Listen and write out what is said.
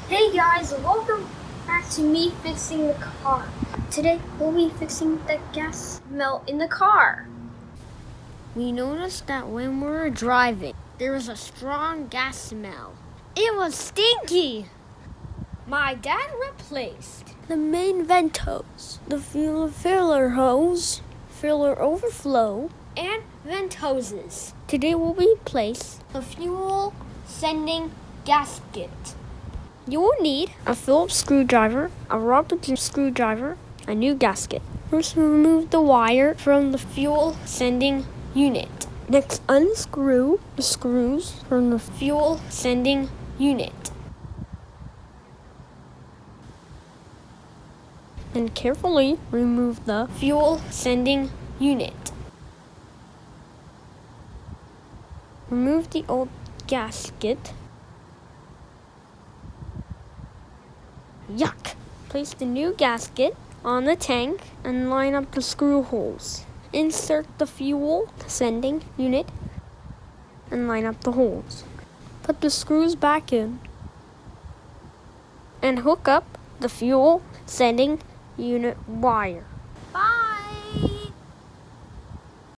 Hey guys, welcome back to me fixing the car. Today we'll be fixing the gas melt in the car. We noticed that when we were driving, there was a strong gas smell. It was stinky. My dad replaced the main vent hose, the fuel filler hose, filler overflow, and vent hoses. Today we'll replace the fuel sending gasket. You will need a Phillips screwdriver, a rubber screwdriver, a new gasket. First, remove the wire from the fuel sending unit. Next, unscrew the screws from the fuel sending unit. And carefully remove the fuel sending unit. Remove the old gasket. Yuck! Place the new gasket on the tank and line up the screw holes. Insert the fuel sending unit and line up the holes. Put the screws back in and hook up the fuel sending unit wire.